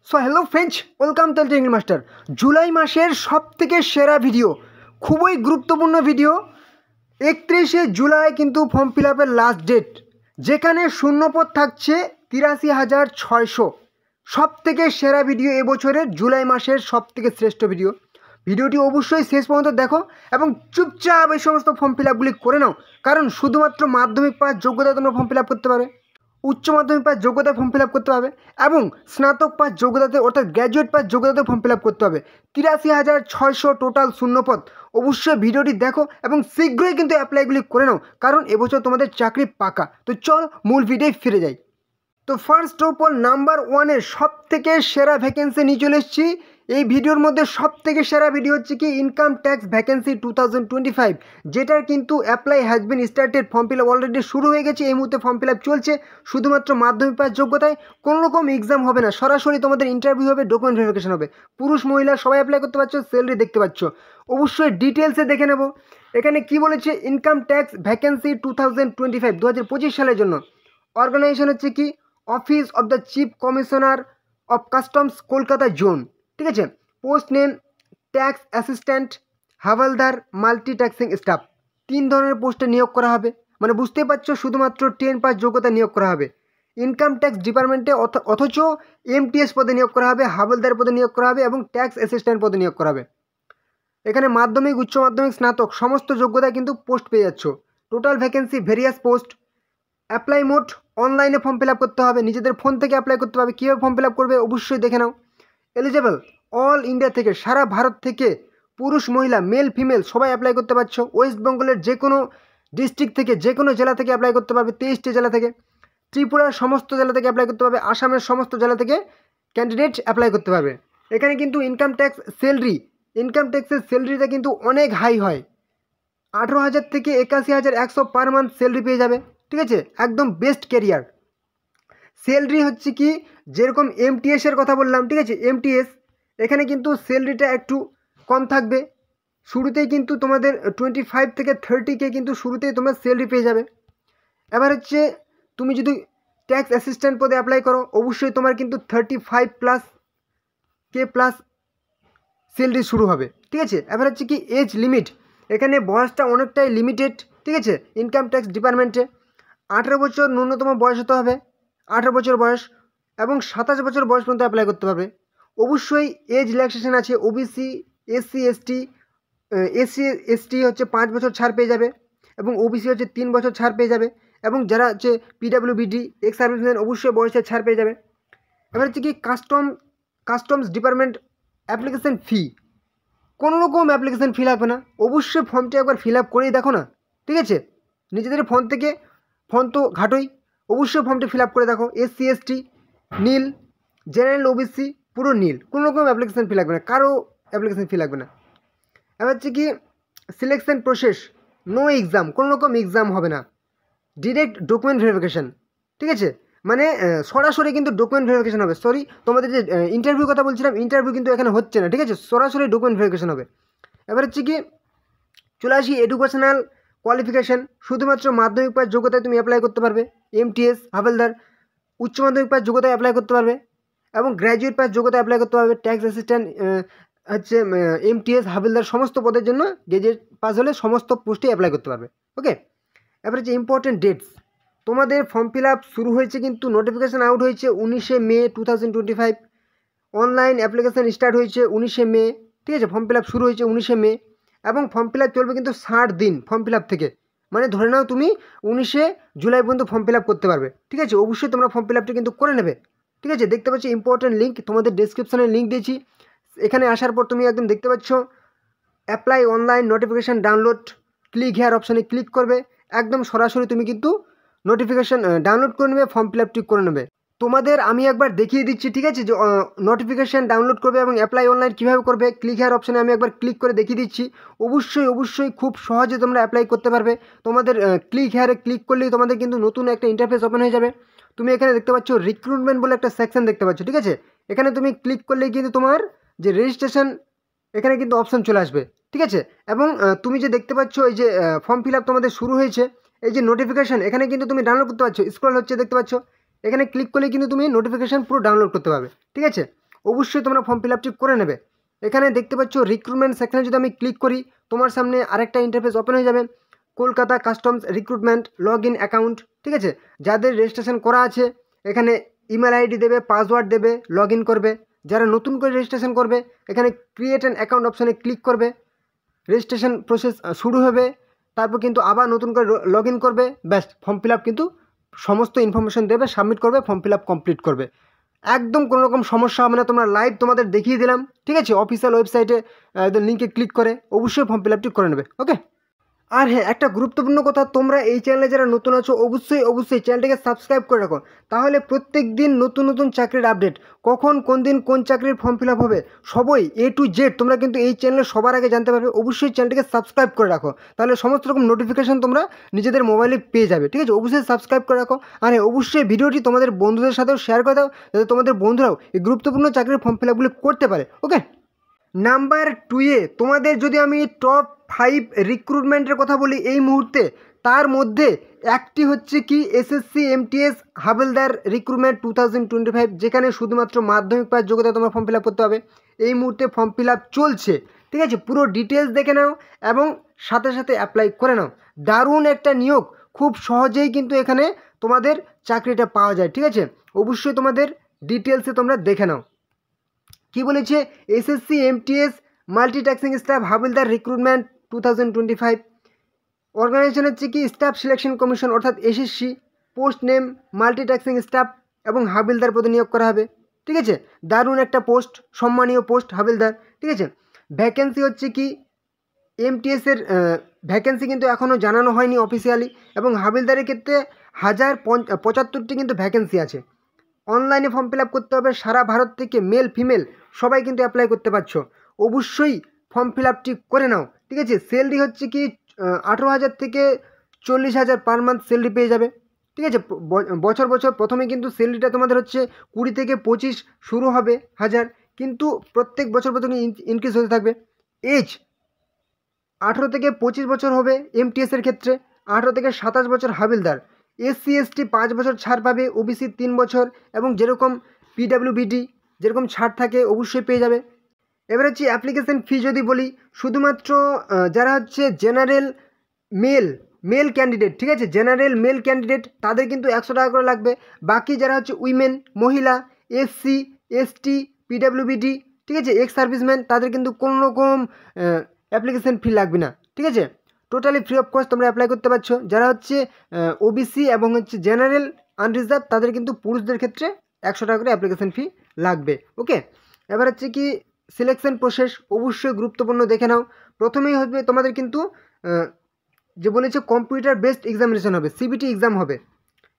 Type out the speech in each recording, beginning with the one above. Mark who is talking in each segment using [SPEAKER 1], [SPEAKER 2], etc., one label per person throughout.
[SPEAKER 1] So hello friends, welcome to English master. July মাসের সবথেকে সেরা ভিডিও, খুবই গুরুত্বপূর্ণ ভিডিও। 31শে জুলাই কিন্তু ফর্ম ফিল আপের লাস্ট ডেট, যেখানে শূন্যপদ থাকছে 83,600। সবথেকে সেরা ভিডিও এবছরের জুলাই মাসের সবথেকে শ্রেষ্ঠ ভিডিও। ভিডিওটি অবশ্যই শেষ পর্যন্ত দেখো এবং চুপচাপ এই সমস্ত ফর্ম ফিল আপগুলি করে নাও, কারণ শুধুমাত্র মাধ্যমিক পাস যোগ্যতায় তোমরা ফর্ম ফিল আপ করতে পারবে, উচ্চ মাধ্যমিক পাস যোগ্যতায় ফর্ম ফিল আপ করতে হবে এবং স্নাতক পাস যোগ্যতাতে অর্থাৎ গ্র্যাজুয়েট পাস যোগ্যতাতে ফর্ম ফিল আপ করতে হবে। 83,600 টোটাল শূন্যপদ। অবশ্যই ভিডিওটি দেখো এবং শীঘ্রই কিন্তু অ্যাপ্লাইগুলি করে নাও, কারণ এবছর তোমাদের চাকরি পাকা। তো চল মূল ভিডিওয় ফিরে যাই। তো ফার্স্ট অফ অল নাম্বার ওয়ানের সব থেকে সেরা ভ্যাকেন্সি নিয়ে চলে এসেছি। এই ভিডিওর মধ্যে সব থেকে সেরা ভিডিও হচ্ছে কি ইনকাম ট্যাক্স ভ্যাকেন্সি 2025, যেটার কিন্তু apply has been started. Form fill up already শুরু হয়ে গেছে, এই মুহূর্তে ফর্ম ফিল আপ চলছে। শুধুমাত্র মাধ্যমিক পাস যোগ্যতায়, কোনো রকম এক্সাম হবে না, সরাসরি তোমাদের ইন্টারভিউ হবে, ডকুমেন্ট ভেরিফিকেশন হবে। পুরুষ মহিলা সবাই অ্যাপ্লাই করতে পারছো, স্যালারি দেখতে পাচ্ছ। অবশ্যই ডিটেলসে দেখে নেব এখানে কি বলেছে। ইনকাম ট্যাক্স ভ্যাকেন্সি 2025 2025 সালের জন্য। অর্গানাইজেশন হচ্ছে কি office of the chief commissioner of customs Kolkata zone, ঠিক আছে। Post name tax assistant, havaldar, multi ট্যাক্সিং স্টাফ। 3 ধরনের পোস্টে নিয়োগ করা হবে, মানে বুঝতে পারছো শুধুমাত্র 10 পাস যোগ্যতা নিয়োগ করা হবে। ইনকাম ট্যাক্স ডিপার্টমেন্টে অথচ এমটিএস পদে নিয়োগ করা হবে, হাওলদার পদে নিয়োগ করা হবে এবং ট্যাক্স অ্যাসিস্ট্যান্ট পদে নিয়োগ করা হবে। এখানে মাধ্যমিক, উচ্চ মাধ্যমিক, স্নাতক সমস্ত যোগ্যতায় কিন্তু পোস্ট পেয়ে যাচ্ছ। Total vacancy various post. Apply mode অনলাইনে ফর্ম ফিল আপ করতে হবে, নিজেদের ফোন থেকে অ্যাপ্লাই করতে হবে। কীভাবে ফর্ম ফিল আপ করবে অবশ্যই দেখে নাও। এলিজেবল অল ইন্ডিয়া থেকে, সারা ভারত থেকে পুরুষ মহিলা মেল ফিমেল সবাই অ্যাপ্লাই করতে পারছো। ওয়েস্ট বেঙ্গলের যে কোনো ডিস্ট্রিক্ট থেকে, যে কোনো জেলা থেকে অ্যাপ্লাই করতে পারবে, 23টি জেলা থেকে। ত্রিপুরার সমস্ত জেলা থেকে অ্যাপ্লাই করতে পারবে, আসামের সমস্ত জেলা থেকে ক্যান্ডিডেট অ্যাপ্লাই করতে পারবে। এখানে কিন্তু ইনকাম ট্যাক্স স্যালারি, ইনকাম ট্যাক্সের স্যালারিটা কিন্তু অনেক হাই হয়। 18,000 থেকে 81,100 পার মান্থ স্যালারি পেয়ে যাবে, ঠিক আছে। একদম বেস্ট ক্যারিয়ার। স্যালারি হচ্ছে কি যেরকম এমটিএসের কথা বললাম, ঠিক আছে, এমটিএস এখানে কিন্তু স্যালারিটা একটু কম থাকবে। শুরুতেই কিন্তু তোমাদের 25 থেকে 30K কিন্তু শুরুতেই তোমরা স্যালারি পেয়ে যাবে। এবার হচ্ছে তুমি যদি ট্যাক্স অ্যাসিস্ট্যান্ট পদে অ্যাপ্লাই করো, অবশ্যই তোমার কিন্তু 35+K+ স্যালারি শুরু হবে, ঠিক আছে। এবার হচ্ছে কি এজ লিমিট, এখানে বয়সটা অনেকটাই লিমিটেড, ঠিক আছে। ইনকাম ট্যাক্স ডিপার্টমেন্টে 18 বছর ন্যূনতম বয়স হতে হবে, 18 বছর বয়স এবং 27 বছর বয়স পর্যন্ত অ্যাপ্লাই করতে পারবে। অবশ্যই এজ রিল্যাক্সেশন আছে। ওবিসি, এসসি এসটি হচ্ছে 5 বছর ছাড় পেয়ে যাবে এবং ওবিসি হচ্ছে 3 বছর ছাড় পেয়ে যাবে এবং যারা হচ্ছে পিডাব্লিউবিডি এক্স সার্ভিসম্যান অবশ্যই বয়সের ছাড় পেয়ে যাবে। এবার হচ্ছে কি কাস্টমস ডিপার্টমেন্ট অ্যাপ্লিকেশন ফি, কোনো রকম অ্যাপ্লিকেশন ফি লাগবে না। অবশ্যই ফর্মটি একবার ফিল আপ করেই দেখো না, ঠিক আছে। নিজেদের ফোন থেকে, ফোন তো ঘাটোই, অবশ্যই ফর্মটি ফিল আপ করে দেখো। এসসি এসটি নীল, জেনারেল ওবিসি পুরো নীল, কোনো রকম অ্যাপ্লিকেশন ফি লাগবে না, কারো অ্যাপ্লিকেশন ফি লাগবে না। এবার হচ্ছে কি সিলেকশন প্রসেস, নো এক্সাম, কোনো রকম এক্সাম হবে না, ডিরেক্ট ডকুমেন্ট ভেরিফিকেশান, ঠিক আছে। মানে সরাসরি কিন্তু ডকুমেন্ট ভেরিফিকেশান হবে। সরি, তোমাদের যে ইন্টারভিউ কথা বলছিলাম, ইন্টারভিউ কিন্তু এখানে হচ্ছে না, ঠিক আছে, সরাসরি ডকুমেন্ট ভেরিফিকেশান হবে। এবার হচ্ছে কি চলে আসি এডুকেশনাল কোয়ালিফিকেশান। শুধুমাত্র মাধ্যমিক পাস যোগ্যতায় তুমি অ্যাপ্লাই করতে পারবে, এমটিএস, হাওলদার। উচ্চ মাধ্যমিক পাস যোগ্যতায় অ্যাপ্লাই করতে পারবে এবং গ্র্যাজুয়েট পাস যোগ্যতায় অ্যাপ্লাই করতে পারবে। ট্যাক্স অ্যাসিস্ট্যান্ট হচ্ছে এমটিএস, হাওলদার সমস্ত পদের জন্য গ্র্যাজুয়েট পাস হলে সমস্ত পোস্টে অ্যাপ্লাই করতে পারবে, ওকে। এবার হচ্ছে ইম্পর্টেন্ট ডেটস, তোমাদের ফর্ম ফিল আপ শুরু হয়েছে কিন্তু নোটিফিকেশান আউট হয়েছে 19শে মে 2025। অনলাইন অ্যাপ্লিকেশান স্টার্ট হয়েছে 19শে মে, ঠিক আছে। ফর্ম ফিল আপ শুরু হয়েছে 19শে মে এবং ফর্ম ফিল আপ চলবে কিন্তু 60 দিন ফর্ম ফিল আপ থেকে, মানে ধরে নাও তুমি 19শে জুলাই পর্যন্ত ফর্ম ফিল আপ করতে পারবে, ঠিক আছে। অবশ্যই তোমরা ফর্ম ফিল আপটি কিন্তু করে নেবে, ঠিক আছে। দেখতে পাচ্ছ ইম্পর্টেন্ট লিঙ্ক, তোমাদের ডেসক্রিপশানে লিঙ্ক দিয়েছি। এখানে আসার পর তুমি একদম দেখতে পাচ্ছ apply online notification download, click here অপশানে ক্লিক করবে, একদম সরাসরি তুমি কিন্তু নোটিফিকেশান ডাউনলোড করে নেবে, ফর্ম ফিল আপটি করে নেবে। তোমাদের আমি একবার দেখিয়ে দিচ্ছি, ঠিক আছে, যে নোটিফিকেশান ডাউনলোড করবে এবং অ্যাপ্লাই অনলাইন কীভাবে করবে। ক্লিক হেয়ার অপশানে আমি একবার ক্লিক করে দেখিয়ে দিচ্ছি। অবশ্যই খুব সহজে তোমরা অ্যাপ্লাই করতে পারবে। তোমাদের ক্লিক হেয়ারে ক্লিক করলেই তোমাদের কিন্তু নতুন একটা ইন্টারফেস ওপেন হয়ে যাবে। তুমি এখানে দেখতে পাচ্ছ রিক্রুটমেন্ট বলে একটা সেকশন দেখতে পাচ্ছ, ঠিক আছে। এখানে তুমি ক্লিক করলেই কিন্তু তোমার যে রেজিস্ট্রেশন এখানে কিন্তু অপশান চলে আসবে, ঠিক আছে। এবং তুমি যে দেখতে পাচ্ছ এই যে ফর্ম ফিল আপ তোমাদের শুরু হয়েছে, এই যে নোটিফিকেশান এখানে কিন্তু তুমি ডাউনলোড করতে পারছো, স্ক্রল হচ্ছে দেখতে পাচ্ছ। এখানে ক্লিক করলে কিন্তু তুমি নোটিফিকেশান পুরো ডাউনলোড করতে পারবে, ঠিক আছে। অবশ্যই তোমরা ফর্ম ফিল আপটি করে নেবে। এখানে দেখতে পাচ্ছ রিক্রুটমেন্ট সেকশনে যদি আমি ক্লিক করি তোমার সামনে আরেকটা ইন্টারফেস ওপেন হয়ে যাবে, Kolkata customs recruitment log in account. ঠিক আছে, যাদের রেজিস্ট্রেশন করা আছে এখানে ইমেল আইডি দেবে, পাসওয়ার্ড দেবে, লগ ইন করবে। যারা নতুন করে রেজিস্ট্রেশন করবে এখানে ক্রিয়েট অ্যান অ্যাকাউন্ট অপশানে ক্লিক করবে, রেজিস্ট্রেশন প্রসেস শুরু হবে, তারপর কিন্তু আবার নতুন করে লগ ইন করবে, ব্যাস ফর্ম ফিল আপ কিন্তু সমস্ত ইনফরমেশন দেবে, সাবমিট করবে, ফর্ম ফিল আপ কমপ্লিট করবে। একদম কোনো রকম সমস্যা হবে না, তোমরা লাইভ তোমাদের দেখিয়ে দিলাম। ঠিক আছে, অফিসিয়াল ওয়েবসাইটে লিঙ্কে ক্লিক করে অবশ্যই ফর্ম ফিল আপটি করে নেবে। ওকে, আর হ্যাঁ একটা গুরুত্বপূর্ণ কথা, তোমরা এই চ্যানেলে যারা নতুন আছো অবশ্যই চ্যানেলটাকে সাবস্ক্রাইব করে রাখো, তাহলে প্রত্যেক দিন নতুন নতুন চাকরির আপডেট, কখন কোন দিন কোন চাকরির ফর্ম ফিল আপ হবে সবই A to Z তোমরা কিন্তু এই চ্যানেলে সবার আগে জানতে পারবে। অবশ্যই চ্যানেলটাকে সাবস্ক্রাইব করে রাখো, তাহলে সমস্ত রকম নোটিফিকেশন তোমরা নিজেদের মোবাইলে পেয়ে যাবে। ঠিক আছে, অবশ্যই সাবস্ক্রাইব করে রাখো। আর হ্যাঁ অবশ্যই ভিডিওটি তোমাদের বন্ধুদের সাথেও শেয়ার করে দাও, যাতে তোমাদের বন্ধুরাও এই গুরুত্বপূর্ণ চাকরির ফর্ম ফিল আপগুলি করতে পারে। ওকে, নাম্বার 2-এ তোমাদের যদি আমি টপ 5 রিক্রুটমেন্টের কথা বলি এই মুহূর্তে, তার মধ্যে একটি হচ্ছে কি এসএসসি এমটিএস হাবিলদার রিক্রুটমেন্ট 2025, যেখানে শুধুমাত্র মাধ্যমিক পাস যোগ্যতা তোমরা ফর্ম ফিল আপ করতে হবে। এই মুহূর্তে ফর্ম ফিল আপ চলছে। ঠিক আছে, পুরো ডিটেলস দেখে নাও এবং সাথে সাথে অ্যাপ্লাই করে নাও। দারুণ একটা নিয়োগ, খুব সহজেই কিন্তু এখানে তোমাদের চাকরিটা পাওয়া যায়। ঠিক আছে, অবশ্যই তোমাদের ডিটেলসে তোমরা দেখে নাও। কি বলেছে, SSC MTS multitasking staff havaldar recruitment 2025, organisation হচ্ছে কি স্টাফ সিলেকশন কমিশন অর্থাৎ SSC, post name multitasking staff এবং হাবিলদার পদে নিয়োগ করা হবে। ঠিক আছে, দারুণ একটা পোস্ট, সম্মানীয় পোস্ট হাবিলদার। ঠিক আছে, ভ্যাকেন্সি হচ্ছে কি এমটিএসের ভ্যাকেন্সি কিন্তু এখনও জানানো হয়নি অফিসিয়ালি, এবং হাবিলদারের ক্ষেত্রে 1075টি কিন্তু ভ্যাকেন্সি আছে। অনলাইনে ফর্ম ফিল আপ করতে হবে, সারা ভারত থেকে মেল ফিমেল সবাই কিন্তু অ্যাপ্লাই করতে পারছো। অবশ্যই ফর্ম ফিল আপটি করে নাও। ঠিক আছে, স্যালারি হচ্ছে কি 18,000 থেকে 40,000 পার মান্থ স্যালারি পেয়ে যাবে। ঠিক আছে, বছর প্রথমে কিন্তু স্যালারিটা তোমাদের হচ্ছে 20 থেকে 25 শুরু হবে হাজার, কিন্তু প্রত্যেক বছর ইনক্রিজ হতে থাকবে। এজ 18 থেকে 25 বছর হবে এমটিএসের ক্ষেত্রে, 18 থেকে 27 বছর হাবিলদার। এসসি এসটি 5 বছর ছাড় পাবে, ওবিসি 3 বছর, এবং যেরকম পিডাব্লিউবিডি যেরকম ছাড় থাকে অবশ্যই পেয়ে যাবে। এবার হচ্ছে অ্যাপ্লিকেশন ফি যদি বলি, শুধুমাত্র যারা হচ্ছে জেনারেল মেল ক্যান্ডিডেট, ঠিক আছে, জেনারেল মেল ক্যান্ডিডেট তাদের কিন্তু 100 টাকা করে লাগবে। বাকি যারা হচ্ছে উইমেন, মহিলা, এসসি এসটি, পিডাব্লিউবিডি, ঠিক আছে, এক্স সার্ভিসম্যান, তাদের কিন্তু কোনো রকম অ্যাপ্লিকেশন ফি লাগবে না। ঠিক আছে, টোটালি ফ্রি অফ কস্ট তোমরা অ্যাপ্লাই করতে পারছো। যারা হচ্ছে ওবিসি এবং হচ্ছে জেনারেল আনরিজার্ভ তাদের কিন্তু পুরুষদের ক্ষেত্রে 100 টাকা করে অ্যাপ্লিকেশন ফি লাগবে। ওকে, এবার হচ্ছে কি সিলেকশন প্রসেস অবশ্যই গুরুত্বপূর্ণ দেখে নাও। প্রথমেই হবে তোমাদের কিন্তু যে বলেছে কম্পিউটার বেসড এক্সামিনেশন হবে, সিবিটি এক্সাম হবে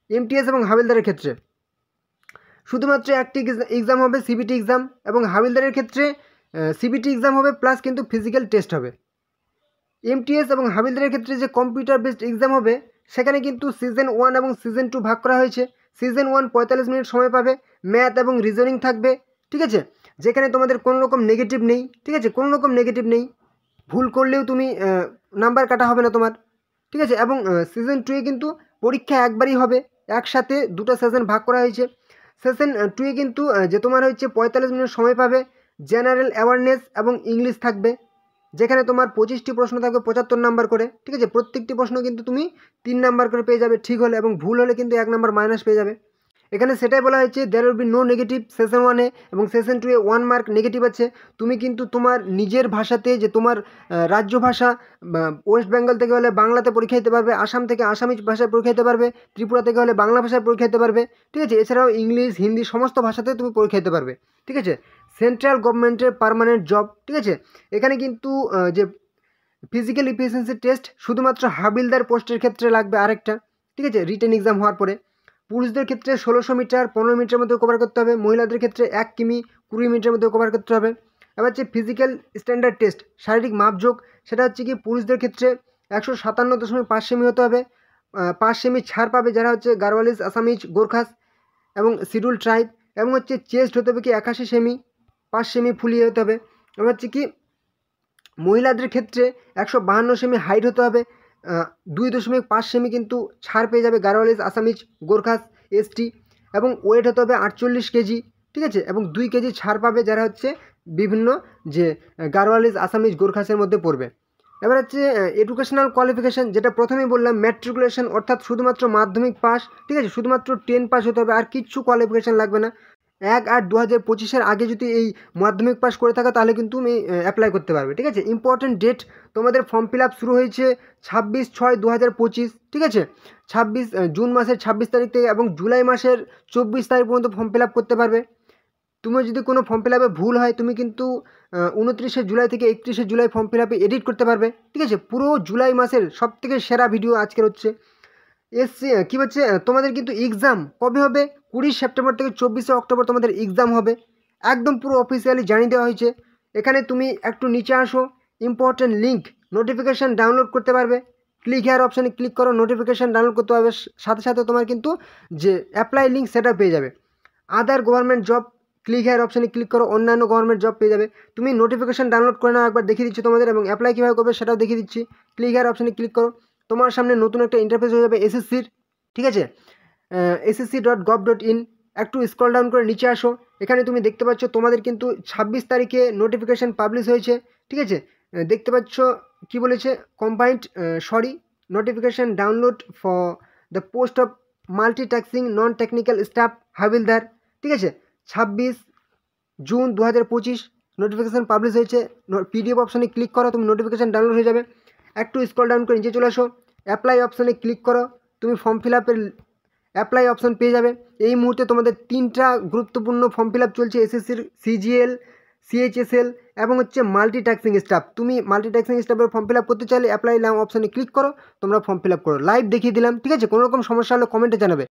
[SPEAKER 1] এমটিএস এবং হাবিলদারের ক্ষেত্রে। শুধুমাত্র একটি এক্সাম হবে সিবিটি এক্সাম, এবং হাবিলদারের ক্ষেত্রে সিবিটি এক্সাম হবে প্লাস কিন্তু ফিজিক্যাল টেস্ট হবে। এমটিএস এবং হাবিলদারের ক্ষেত্রে যে কম্পিউটার বেসড এক্সাম হবে সেখানে কিন্তু সিজন 1 এবং সিজন 2 ভাগ করা হয়েছে। সিজন 1 45 মিনিট সময় পাবে, ম্যাথ এবং রিজনিং থাকবে। ঠিক আছে, যেখানে তোমাদের কোনো রকম নেগেটিভ নেই। ঠিক আছে, কোনো রকম নেগেটিভ নেই, ভুল করলেও তুমি নাম্বার কাটা হবে না তোমার। ঠিক আছে, এবং সিজন 2-এ কিন্তু পরীক্ষা একবারই হবে, একসাথে দুটো সেশন ভাগ করা হয়েছে। সেশন 2-এ কিন্তু যে তোমার হচ্ছে 45 মিনিট সময় পাবে, জেনারেল অ্যাওয়ারনেস এবং ইংলিশ থাকবে, যেখানে তোমার 25টি প্রশ্ন থাকবে 75 নাম্বার করে। ঠিক আছে, প্রত্যেকটি প্রশ্ন কিন্তু তুমি 3 নাম্বার করে পেয়ে যাবে ঠিক হলে, এবং ভুল হলে কিন্তু 1 নাম্বার মাইনাস পেয়ে যাবে। এখানে সেটাই বলা হয়েছে there will be no negative session 1-এ, এবং সেশন 2-এ 1 মার্ক নেগেটিভ আছে। তুমি কিন্তু তোমার নিজের ভাষাতে, যে তোমার রাজ্য ভাষা, ওয়েস্ট বেঙ্গল থেকে হলে বাংলাতে পরীক্ষা দিতে পারবে, আসাম থেকে আসামিজ ভাষায় পরীক্ষা দিতে পারবে, ত্রিপুরা থেকে হলে বাংলা ভাষায় পরীক্ষা দিতে পারবে। ঠিক আছে, এছাড়াও ইংলিশ, হিন্দি সমস্ত ভাষাতে তুমি পরীক্ষা দিতে পারবে। ঠিক আছে, সেন্ট্রাল গভর্নমেন্টের পার্মানেন্ট জব। ঠিক আছে, এখানে কিন্তু যে ফিজিক্যাল এফিসিয়েন্সি টেস্ট শুধুমাত্র হাবিলদার পোস্টের ক্ষেত্রে লাগবে আরেকটা। ঠিক আছে, রিটেন এক্সাম হওয়ার পরে পুরুষদের ক্ষেত্রে 1600 মিটার 15 মিনিটের মধ্যে কভার করতে হবে, মহিলাদের ক্ষেত্রে 1 কিমি 20 মিনিটের মধ্যে কভার করতে হবে। এবার হচ্ছে ফিজিক্যাল স্ট্যান্ডার্ড টেস্ট, শারীরিক মাপযোগ, সেটা হচ্ছে কি পুরুষদের ক্ষেত্রে 157.5 সেমি হতে হবে, 5 সেমি ছাড় পাবে যারা হচ্ছে গারওয়ালিস, আসামিজ, গোর্খাস এবং শিডিউল ট্রাইব, এবং হচ্ছে চেস্ট হতে হবে কি 81 সেমি, 5 সেমি ফুলিয়ে হতে হবে। এবার হচ্ছে কি মহিলাদের ক্ষেত্রে 152 সেমি হাইট হতে হবে, 2.5 সেমি কিন্তু ছাড় পেয়ে যাবে গারওয়ালিস, আসামিজ, গোর্খাস, এসটি, এবং ওয়েট হতে হবে 48 কেজি, ঠিক আছে, এবং 2 কেজি ছাড় পাবে যারা হচ্ছে বিভিন্ন যে গাড়োয়ালিজ, আসামিজ, গোর্খাসের মধ্যে পড়বে। এবার হচ্ছে এডুকেশনাল কোয়ালিফিকেশান, যেটা প্রথমেই বললাম ম্যাট্রিকুলেশন, অর্থাৎ শুধুমাত্র মাধ্যমিক পাস, ঠিক আছে, শুধুমাত্র 10 পাস হতে হবে, আর কিচ্ছু কোয়ালিফিকেশান লাগবে না। 1/8/2025 আগে যদি এই মাধ্যমিক পাস করে থাকো তাহলে কিন্তু তুমি অ্যাপ্লাই করতে পারবে। ঠিক আছে, ইম্পর্টেন্ট ডেট, তোমাদের ফর্ম ফিল আপ শুরু হয়েছে 26/6/2025, ঠিক আছে, জুন মাসের 26 তারিখ থেকে, এবং জুলাই মাসের 24 তারিখ পর্যন্ত ফর্ম ফিল আপ করতে পারবে। তুমি যদি কোনো ফর্ম ফিল আপে ভুল হয় তুমি কিন্তু 29 জুলাই থেকে 31 জুলাই ফর্ম ফিল আপে এডিট করতে পারবে। ঠিক আছে, পুরো জুলাই মাসের সবথেকে সেরা ভিডিও আজকের হচ্ছে। কী হচ্ছে, তোমাদের কিন্তু এক্সাম কবে হবে? 20 সেপ্টেম্বর থেকে 24 অক্টোবর তোমাদের এক্সাম হবে, একদম পুরো অফিসিয়ালি জানিয়ে দেওয়া হয়েছে। এখানে তুমি একটু নিচে আসো, ইম্পর্টেন্ট লিঙ্ক, নোটিফিকেশান ডাউনলোড করতে পারবে, ক্লিক হেয়ার অপশানে ক্লিক করো, নোটিফিকেশান ডাউনলোড করতে পারবে, সাথে সাথে তোমার কিন্তু যে অ্যাপ্লাই লিঙ্ক সেটা পেয়ে যাবে। আদার গভর্নমেন্ট জব, ক্লিক হেয়ার অপশানে ক্লিক করো, অন্যান্য গভর্নমেন্ট জব পেয়ে যাবে। তুমি নোটিফিকেশান ডাউনলোড করে নাও, একবার দেখিয়ে দিচ্ছি তোমাদের, এবং অ্যাপ্লাই কীভাবে করবে সেটাও দেখিয়ে দিচ্ছি। ক্লিক হেয়ার অপশানে ক্লিক করো, তোমার সামনে নতুন একটা ইন্টারফেস হয়ে যাবে এসএসসির। ঠিক আছে, ssc.gov.in, একটু স্ক্রল ডাউন করে নিচে আসো, এখানে তুমি দেখতে পাচ্ছ তোমাদের কিন্তু 26 তারিখে নোটিফিকেশান পাবলিশ হয়েছে। ঠিক আছে, দেখতে পাচ্ছ কি বলেছে, combined notification download for the post of multitasking non technical staff havaldar. ঠিক আছে, 26 জুন 2025 নোটিফিকেশান পাবলিশ হয়েছে। পিডিএফ অপশানে ক্লিক করো, তুমি নোটিফিকেশান ডাউনলোড হয়ে যাবে। একটু স্ক্রল ডাউন করে নিচে চলে আসো, অ্যাপ্লাই অপশানে ক্লিক করো, তুমি ফর্ম ফিল আপের অ্যাপ্লাই অপশান পেয়ে যাবে। এই মুহূর্তে তোমাদের 3টা গুরুত্বপূর্ণ ফর্ম ফিল আপ চলছে, এসএসসির সিজিএল, সিএইচএসএল এবং হচ্ছে মাল্টিটাস্কিং স্টাফ। তুমি মাল্টিটাস্কিং স্টাফের ফর্ম ফিল আপ করতে চাইলে অ্যাপ্লাই নাও অপশানে ক্লিক করো, তোমরা ফর্ম ফিল আপ করো। লাইভ দেখিয়ে দিলাম। ঠিক আছে, কোনো রকম সমস্যা হলে কমেন্টে জানাবে।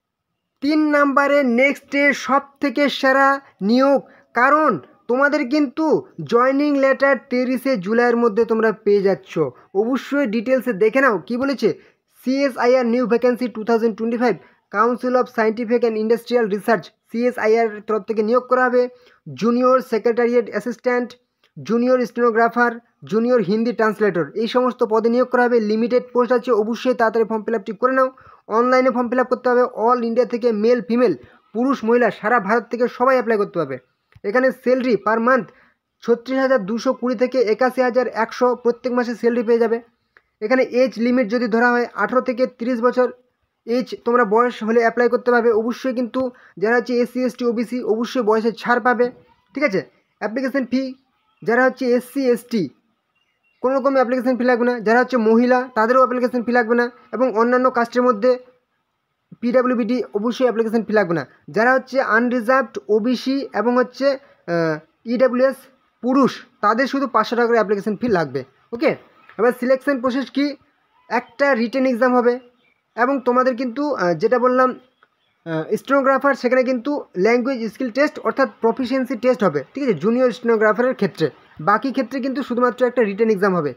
[SPEAKER 1] 3 নাম্বারে নেক্সটে সব থেকে সেরা নিয়োগ, কারণ তোমাদের কিন্তু জয়নিং লেটার 23 জুলাইয়ের মধ্যে তোমরা পেয়ে যাচ্ছ। অবশ্যই ডিটেলসে দেখে নাও কি বলেছে। CSIR new vacancy 2025, council of scientific and industrial research, CSIR তরফ থেকে নিয়োগ করা হবে junior secretariat assistant, junior stenographer, junior Hindi translator, এই সমস্ত পদে নিয়োগ করা হবে। লিমিটেড পোস্ট আছে, অবশ্যই তাড়াতাড়ি ফর্ম ফিল আপটি করে নাও। অনলাইনে ফর্ম ফিল আপ করতে হবে। অল ইন্ডিয়া থেকে মেল ফিমেল, পুরুষ মহিলা, সারা ভারত থেকে সবাই অ্যাপ্লাই করতে পারবে। এখানে স্যালারি পার মান্থ 36,220 থেকে 81,100 প্রত্যেক মাসে স্যালারি পেয়ে যাবে। এখানে এজ লিমিট যদি ধরা হয় 18 থেকে 30 বছর এজ তোমরা বয়স হলে অ্যাপ্লাই করতে পারবে। অবশ্যই কিন্তু যারা হচ্ছে SC ST OBC অবশ্যই বয়সের ছাড় পাবে। ঠিক আছে, অ্যাপ্লিকেশন ফি, যারা হচ্ছে SC ST কোনো রকম অ্যাপ্লিকেশন ফি লাগবে না, যারা হচ্ছে মহিলা তাদেরও অ্যাপ্লিকেশন ফি লাগবে না, এবং অন্যান্য কাস্টের মধ্যে PWBD অবশ্যই অ্যাপ্লিকেশন ফি লাগবে না। যারা হচ্ছে আনরিজার্ভড OBC এবং হচ্ছে EWS পুরুষ তাদের শুধু 500 টাকা করে অ্যাপ্লিকেশন ফি লাগবে। ওকে, এবার সিলেকশন প্রসেস কি, একটা রিটেন এক্সাম হবে, এবং তোমাদের কিন্তু যেটা বললাম স্টেনোগ্রাফার, সেখানে কিন্তু ল্যাঙ্গুয়েজ স্কিল টেস্ট অর্থাৎ প্রফিসিয়েন্সি টেস্ট হবে। ঠিক আছে, জুনিয়র স্টেনোগ্রাফারের ক্ষেত্রে, বাকি ক্ষেত্রে কিন্তু শুধুমাত্র একটা রিটেন এক্সাম হবে।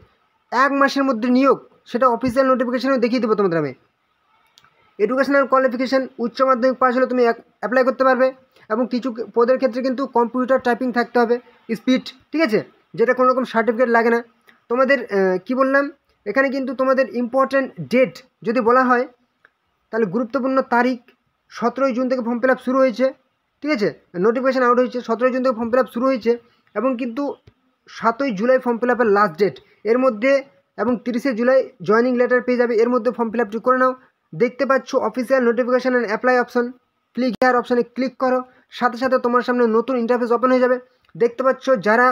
[SPEAKER 1] 1 মাসের মধ্যে নিয়োগ, সেটা অফিসিয়াল নোটিফিকেশানেও দেখিয়ে দেবো তোমাদের আমি। এডুকেশনাল কোয়ালিফিকেশান, উচ্চ মাধ্যমিক পাস হলে তুমি অ্যাপ্লাই করতে পারবে, এবং কিছু পদের ক্ষেত্রে কিন্তু কম্পিউটার টাইপিং থাকতে হবে স্পিড। ঠিক আছে, যেটা কোনো রকম সার্টিফিকেট লাগে না। তোমাদের কি বললাম, এখানে কিন্তু তোমাদের ইম্পর্ট্যান্ট ডেট যদি বলা হয় তাহলে গুরুত্বপূর্ণ তারিখ 17 জুন থেকে ফর্ম ফিল আপ শুরু হয়েছে। ঠিক আছে, নোটিফিকেশান আউট হয়েছে 17 জুন থেকে ফর্ম ফিল আপ শুরু হয়েছে, এবং কিন্তু 7 জুলাই ফর্ম ফিল আপের লাস্ট ডেট, এর মধ্যে, এবং 30 জুলাই জয়নিং লেটার পেয়ে যাবে, এর মধ্যে ফর্ম ফিল আপটি করে নাও। দেখতে পাচ্ছ official notification and apply option, click here অপশানে ক্লিক করো, সাথে সাথে তোমার সামনে নতুন ইন্টারফেস ওপেন হয়ে যাবে। দেখতে পাচ্ছ যারা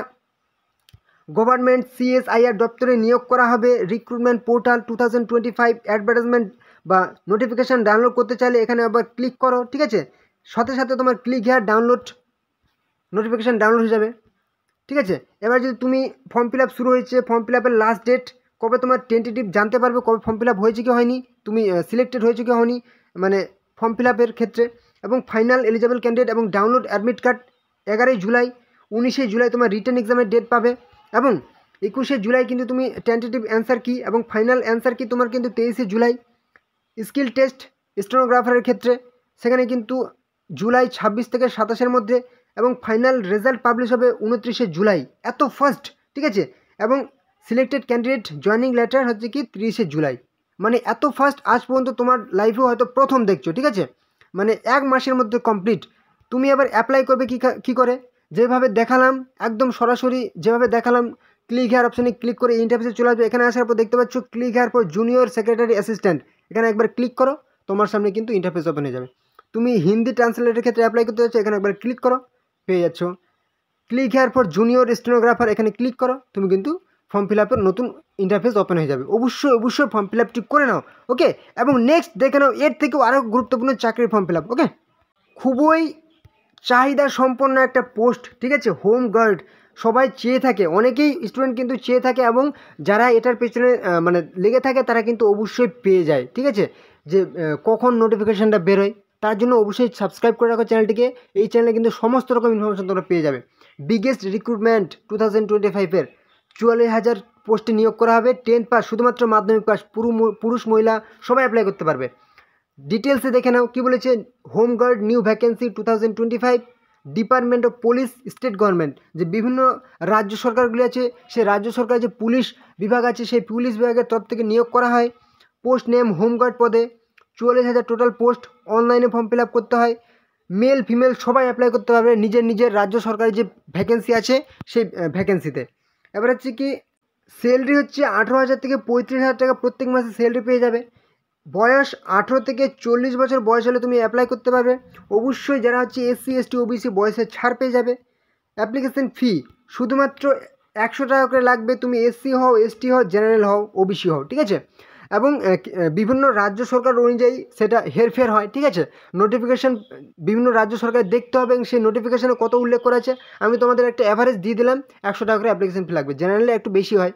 [SPEAKER 1] গভর্নমেন্ট CSIR দপ্তরে নিয়োগ করা হবে, রিক্রুটমেন্ট পোর্টাল 2025 অ্যাডভার্টাইজমেন্ট বা নোটিফিকেশান ডাউনলোড করতে চাইলে এখানে আবার ক্লিক করো। ঠিক আছে, সাথে সাথে তোমার click here download notification download হয়ে যাবে। ঠিক আছে, এবার যদি তুমি ফর্ম ফিল আপ শুরু হয়েছে, ফর্ম ফিল আপের লাস্ট ডেট কবে তোমার টেন্টেটিভ জানতে পারবে, কবে ফর্ম ফিল আপ হয়েছে কি হয়নি, তুমি সিলেক্টেড হয়েছে কি হয়নি, মানে ফর্ম ফিল আপের ক্ষেত্রে, এবং ফাইনাল এলিজেবল ক্যান্ডিডেট এবং download admit card 11 July, 19 July তোমার রিটেন এক্সামের ডেট পাবে, এবং 21 জুলাই কিন্তু তুমি টেন্টেটিভ অ্যান্সার কি এবং ফাইনাল অ্যান্সার কি তোমার কিন্তু 23 জুলাই। স্কিল টেস্ট স্টেনোগ্রাফারের ক্ষেত্রে সেখানে কিন্তু জুলাই 26 থেকে 27-এর মধ্যে, এবং ফাইনাল রেজাল্ট পাবলিশ হবে 29 জুলাই, এত ফার্স্ট। ঠিক আছে, এবং সিলেক্টেড ক্যান্ডিডেট জয়নিং লেটার হচ্ছে কি 30 জুলাই, মানে এত ফার্স্ট আজ পর্যন্ত তোমার লাইফেও হয়তো প্রথম দেখছো। ঠিক আছে, মানে 1 মাসের মধ্যে কমপ্লিট। তুমি এবার অ্যাপ্লাই করবে কী করে, যেভাবে দেখালাম একদম সরাসরি যেভাবে দেখালাম, ক্লিক হেয়ার অপশানে ক্লিক করে ইন্টারফেসে চলে আসবে। এখানে আসার পর দেখতে পাচ্ছ ক্লিক হেয়ার পর জুনিয়র সেক্রেটারি অ্যাসিস্ট্যান্ট, এখানে একবার ক্লিক করো, তোমার সামনে কিন্তু ইন্টারফেস ওপেন হয়ে যাবে। তুমি হিন্দি ট্রান্সলেটের ক্ষেত্রে অ্যাপ্লাই করতে যাচ্ছ, এখানে একবার ক্লিক করো, পেয়ে যাচ্ছ। ক্লিক হেয়ার পর জুনিয়র স্টেনোগ্রাফার, এখানে ক্লিক করো, তুমি কিন্তু ফর্ম ফিল আপের নতুন ইন্টারফেস ওপেন হয়ে যাবে। অবশ্যই ফর্ম ফিল আপটি করে নাও, ওকে। এবং নেক্সট দেখে নাও এর থেকেও আরও গুরুত্বপূর্ণ চাকরির ফর্ম ফিল আপ, ওকে। খুবই চাহিদা সম্পন্ন একটা পোস্ট, ঠিক আছে, হোম গার্ড। সবাই চেয়ে থাকে, অনেকেই স্টুডেন্ট কিন্তু চেয়ে থাকে, এবং যারা এটার পেছনে মানে লেগে থাকে তারা কিন্তু অবশ্যই পেয়ে যায়, ঠিক আছে, যে কখন নোটিফিকেশানটা বেরোয়। তার জন্য অবশ্যই সাবস্ক্রাইব করে রাখো চ্যানেলটিকে। এই চ্যানেলে কিন্তু সমস্ত রকম ইনফরমেশন তোমরা পেয়ে যাবে। বিগেস্ট রিক্রুটমেন্ট 2025-এর 44,000 পোস্টে নিয়োগ করা হবে। 10 পাস, শুধুমাত্র মাধ্যমিক পাস, পুরুষ মহিলা সবাই অ্যাপ্লাই করতে পারবে। ডিটেলসে দেখে নাও কী বলেছে। Home guard new vacancy 2025, department of police state government, যে বিভিন্ন রাজ্য সরকারগুলি আছে, সেই রাজ্য সরকার যে পুলিশ বিভাগ আছে, সেই পুলিশ বিভাগের তরফ থেকে নিয়োগ করা হয়। পোস্ট নেম হোম গার্ড পদে 44,000 টোটাল পোস্ট। অনলাইনে ফর্ম ফিল আপ করতে হয়। মেল ফিমেল সবাই অ্যাপ্লাই করতে পারবে নিজের রাজ্য সরকারের যে ভ্যাকেন্সি আছে সেই ভ্যাকেন্সিতে। এবার হচ্ছে কি, স্যালারি হচ্ছে 18,000 থেকে 35,000 টাকা প্রত্যেক মাসে স্যালারি পেয়ে যাবে। বয়স 18 থেকে 40 বছর বয়স হলে তুমি অ্যাপ্লাই করতে পারবে। অবশ্যই যারা হচ্ছে SC ST OBC বয়সে ছাড় পেয়ে যাবে। অ্যাপ্লিকেশন ফি শুধুমাত্র 100 টাকা করে লাগবে। তুমি SC হও, ST হও, জেনারেল হও, OBC হও, ঠিক আছে। এবং বিভিন্ন রাজ্য সরকার অনুযায়ী সেটা হেরফের হয়, ঠিক আছে। নোটিফিকেশান বিভিন্ন রাজ্য সরকার দেখতে হবে, এবং সেই নোটিফিকেশানে কত উল্লেখ করা আছে। আমি তোমাদের একটা অ্যাভারেজ দিয়ে দিলাম, 100 টাকা করে অ্যাপ্লিকেশন ফি লাগবে। জেনারেলে একটু বেশি হয়।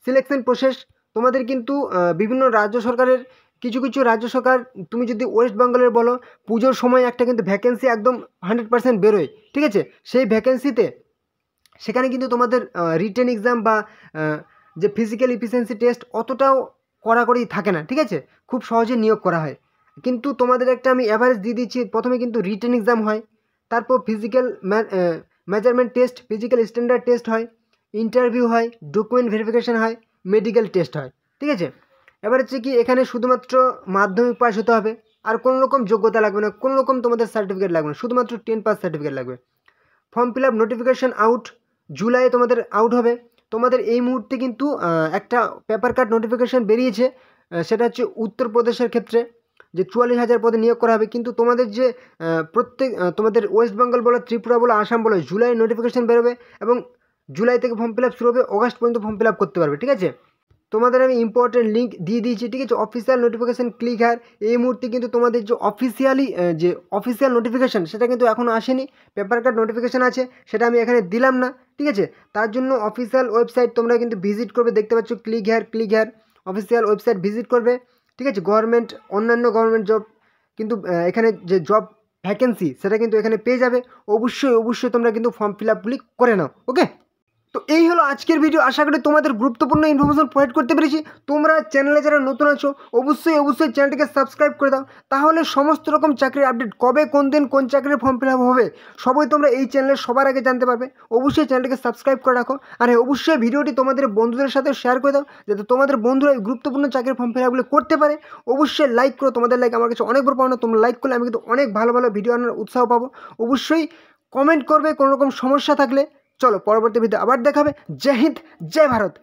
[SPEAKER 1] সিলেকশন প্রসেস, তোমাদের কিন্তু বিভিন্ন রাজ্য সরকারের কিছু রাজ্য সরকার, তুমি যদি ওয়েস্ট বেঙ্গলের বলো, পুজোর সময় একটা কিন্তু ভ্যাকেন্সি একদম 100% বেরোয়, ঠিক আছে। সেই ভ্যাকেন্সিতে সেখানে কিন্তু তোমাদের রিটেন এক্সাম বা যে ফিজিক্যাল এফিসিয়েন্সি টেস্ট অতটাও কড়াকড়ি থাকে না, ঠিক আছে, খুব সহজে নিয়োগ করা হয়। কিন্তু তোমাদের একটা আমি অ্যাভারেজ দিয়ে দিচ্ছি। প্রথমে কিন্তু রিটেন এক্সাম হয়, তারপর physical measurement test, physical standard test হয়, ইন্টারভিউ হয়, ডকুমেন্ট ভেরিফিকেশান হয়, মেডিকেল টেস্ট হয়, ঠিক আছে। এবার হচ্ছে কি, এখানে শুধুমাত্র মাধ্যমিক পাস হতে হবে, আর কোনো রকম যোগ্যতা লাগবে না, কোনো রকম তোমাদের সার্টিফিকেট লাগবে না, শুধুমাত্র 10 পাস সার্টিফিকেট লাগবে। Form fill up notification out, জুলাইয়ে তোমাদের আউট হবে। তোমাদের এই মুহূর্তে কিন্তু একটা পেপার কাট নোটিফিকেশান বেরিয়েছে, সেটা হচ্ছে উত্তরপ্রদেশের ক্ষেত্রে, যে 44,000 পদে নিয়োগ করা হবে। কিন্তু তোমাদের যে তোমাদের ওয়েস্ট বেঙ্গল বলো, ত্রিপুরা বলো, আসাম বলো, জুলাই নোটিফিকেশান বেরোবে, এবং জুলাই থেকে ফর্ম ফিল আপ শুরু হবে, অগাস্ট পর্যন্ত ফর্ম ফিল আপ করতে পারবে, ঠিক আছে। তোমাদের আমি ইম্পর্টেন্ট লিঙ্ক দিয়ে দিয়েছি, ঠিক আছে। অফিসিয়াল নোটিফিকেশান ক্লিক হেয়ার, এই মুহূর্তে কিন্তু তোমাদের যে অফিসিয়াল নোটিফিকেশান সেটা কিন্তু এখনও আসেনি। পেপার কাট নোটিফিকেশান আছে, সেটা আমি এখানে দিলাম না, ঠিক আছে। তার জন্য অফিসিয়াল ওয়েবসাইট তোমরা কিন্তু ভিজিট করবে, দেখতে পাচ্ছ click here official website visit করবে, ঠিক আছে। গভর্নমেন্ট, অন্যান্য গভর্নমেন্ট জব কিন্তু এখানে যে জব ভ্যাকেন্সি সেটা কিন্তু এখানে পেয়ে যাবে। অবশ্যই তোমরা কিন্তু ফর্ম ফিল আপগুলি করে নাও, ওকে। তো এই হলো আজকের ভিডিও। আশা করি তোমাদের গুরুত্বপূর্ণ ইনফরমেশন প্রোভাইড করতে পেরেছি। তোমরা চ্যানেলে যারা নতুন আছো অবশ্যই চ্যানেলটিকে সাবস্ক্রাইব করে দাও, তাহলে সমস্ত রকম চাকরির আপডেট, কবে কোন দিন কোন চাকরির ফর্ম ফিল আপ হবে সবই তোমরা এই চ্যানেলে সবার আগে জানতে পারবে। অবশ্যই চ্যানেলটিকে সাবস্ক্রাইব করে রাখো, আর অবশ্যই ভিডিওটি তোমাদের বন্ধুদের সাথে শেয়ার করে দাও, যাতে তোমাদের বন্ধুরা এই গুরুত্বপূর্ণ চাকরির ফর্ম ফিল আপগুলো করতে পারে। অবশ্যই লাইক করো, তোমাদের লাইক আমার কাছে অনেক বড় পাওনা। তোমরা লাইক করলে আমি কিন্তু অনেক ভালো ভিডিও আনার উৎসাহ পাবো। অবশ্যই কমেন্ট করবে কোনো রকম সমস্যা থাকলে। চলো পরবর্তী ভিডিও আবার দেখাবে। জয় হিন্দ, জয় ভারত।